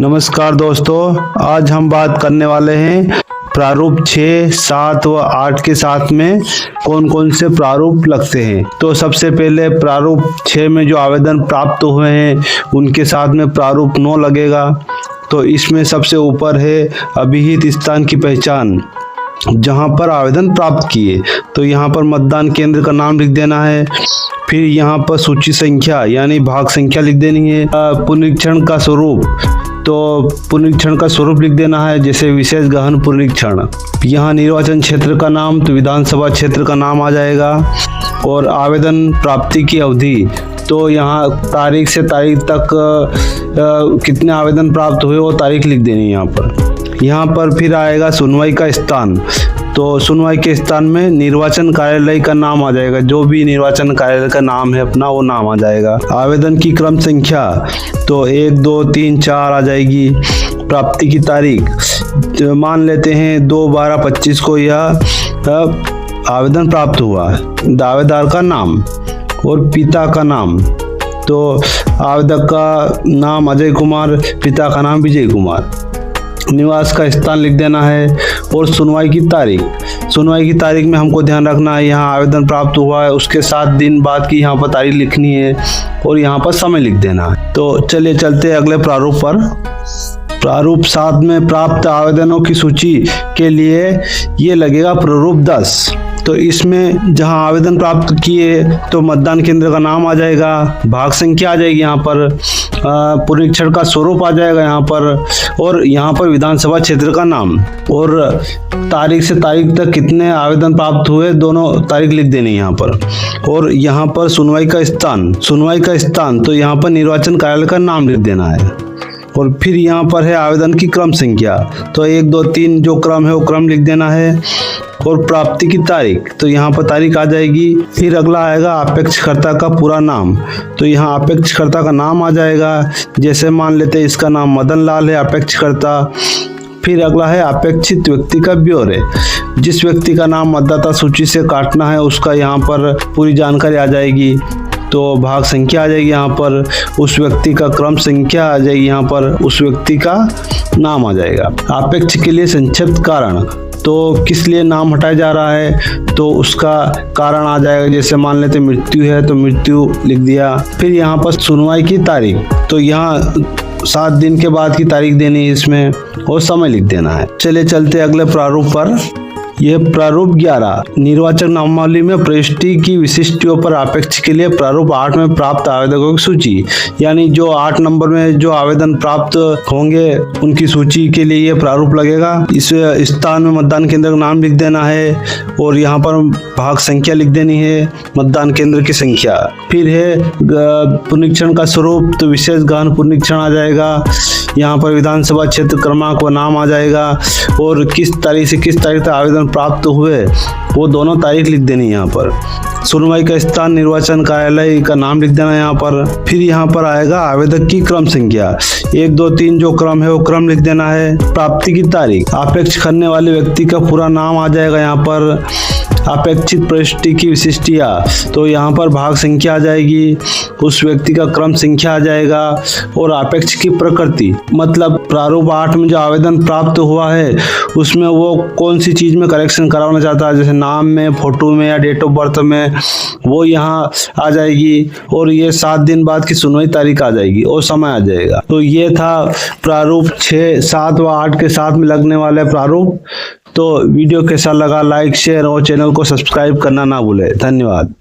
नमस्कार दोस्तों, आज हम बात करने वाले हैं प्रारूप 6, 7 व 8 के साथ में कौन कौन से प्रारूप लगते हैं। तो सबसे पहले प्रारूप 6 में जो आवेदन प्राप्त हुए हैं उनके साथ में प्रारूप 9 लगेगा। तो इसमें सबसे ऊपर है अभिहित स्थान की पहचान, जहां पर आवेदन प्राप्त किए तो यहाँ पर मतदान केंद्र का नाम लिख देना है। फिर यहाँ पर सूची संख्या यानी भाग संख्या लिख देनी है। पुनरीक्षण का स्वरूप, तो पुनरीक्षण का स्वरूप लिख देना है, जैसे विशेष गहन पुनरीक्षण। यहाँ निर्वाचन क्षेत्र का नाम तो विधानसभा क्षेत्र का नाम आ जाएगा। और आवेदन प्राप्ति की अवधि, तो यहाँ तारीख से तारीख तक कितने आवेदन प्राप्त हुए वो तारीख लिख देनी है यहाँ पर। यहाँ पर फिर आएगा सुनवाई का स्थान, तो सुनवाई के स्थान में निर्वाचन कार्यालय का नाम आ जाएगा, जो भी निर्वाचन कार्यालय का नाम है अपना वो नाम आ जाएगा। आवेदन की क्रम संख्या, तो 1, 2, 3, 4 आ जाएगी। प्राप्ति की तारीख, तो मान लेते हैं 2/12/25 को यह आवेदन प्राप्त हुआ। दावेदार का नाम और पिता का नाम, तो आवेदक का नाम अजय कुमार, पिता का नाम विजय कुमार। निवास का स्थान लिख देना है। और सुनवाई की तारीख, सुनवाई की तारीख में हमको ध्यान रखना है, यहाँ आवेदन प्राप्त हुआ है उसके 7 दिन बाद की यहाँ पर तारीख लिखनी है और यहाँ पर समय लिख देना है। तो चलिए चलते हैं अगले प्रारूप पर। प्रारूप 7 में प्राप्त आवेदनों की सूची के लिए ये लगेगा प्रारूप 10। तो इसमें जहां आवेदन प्राप्त किए तो मतदान केंद्र का नाम आ जाएगा, भाग संख्या आ जाएगी यहाँ पर, पुनरीक्षण का स्वरूप आ जाएगा यहाँ पर, और यहाँ पर विधानसभा क्षेत्र का नाम, और तारीख से तारीख तक कितने आवेदन प्राप्त हुए दोनों तारीख लिख देनी यहाँ पर। और यहाँ पर सुनवाई का स्थान, सुनवाई का स्थान तो यहाँ पर निर्वाचन कार्यालय का नाम लिख देना है। और फिर यहाँ पर है आवेदन की क्रम संख्या, तो 1, 2, 3 जो क्रम है वो क्रम लिख देना है। और प्राप्ति की तारीख, तो यहाँ पर तारीख आ जाएगी। फिर अगला आएगा अपेक्षकर्ता का पूरा नाम, तो यहाँ अपेक्षकर्ता का नाम आ जाएगा, जैसे मान लेते हैं इसका नाम मदन लाल है अपेक्षकर्ता। फिर अगला है अपेक्षित व्यक्ति का ब्यौरे, जिस व्यक्ति का नाम मतदाता सूची से काटना है उसका यहाँ पर पूरी जानकारी आ जाएगी। तो भाग संख्या आ जाएगी यहाँ पर, उस व्यक्ति का क्रम संख्या आ जाएगी यहाँ पर, उस व्यक्ति का नाम आ जाएगा। अपेक्ष के लिए संक्षिप्त कारण, तो किस लिए नाम हटाया जा रहा है तो उसका कारण आ जाएगा, जैसे मान लेते मृत्यु है तो मृत्यु लिख दिया। फिर यहाँ पर सुनवाई की तारीख, तो यहाँ 7 दिन के बाद की तारीख देनी है इसमें और समय लिख देना है। चलिए चलते अगले प्रारूप पर। यह प्रारूप 11 निर्वाचक नामावली में प्रविष्टि की विशिष्टियों पर अपेक्ष के लिए प्रारूप 8 में प्राप्त आवेदकों की सूची, यानी जो 8 नंबर में जो आवेदन प्राप्त होंगे उनकी सूची के लिए यह प्रारूप लगेगा। इस स्थान में मतदान केंद्र का नाम लिख देना है और यहाँ पर भाग संख्या लिख देनी है, मतदान केंद्र की संख्या। फिर है पुनरीक्षण का स्वरूप, तो विशेष गहन पुनरीक्षण आ जाएगा, यहाँ पर विधानसभा क्षेत्र क्रमांक व नाम आ जाएगा, और किस तारीख से किस तारीख तक आवेदन प्राप्त हुए वो दोनों तारीख लिख देनी है यहाँ पर। सुनवाई का स्थान निर्वाचन कार्यालय का नाम लिख देना है यहाँ पर। फिर यहाँ पर आएगा आवेदक की क्रम संख्या, 1, 2, 3 जो क्रम है वो क्रम लिख देना है। प्राप्ति की तारीख, अपेक्ष करने वाले व्यक्ति का पूरा नाम आ जाएगा यहाँ पर। अपेक्षित प्रविष्टि की विशिष्टियाँ, तो यहाँ पर भाग संख्या आ जाएगी, उस व्यक्ति का क्रम संख्या आ जाएगा। और अपेक्ष की प्रकृति, मतलब प्रारूप 8 में जो आवेदन प्राप्त हुआ है उसमें वो कौन सी चीज़ में करेक्शन कराना चाहता है, जैसे नाम में, फोटो में या डेट ऑफ बर्थ में, वो यहाँ आ जाएगी। और ये 7 दिन बाद की सुनवाई तारीख आ जाएगी और समय आ जाएगा। तो ये था प्रारूप 6, 7 व 8 के साथ में लगने वाले प्रारूप। तो वीडियो कैसा लगा, लाइक, शेयर और चैनल को सब्सक्राइब करना ना भूले। धन्यवाद।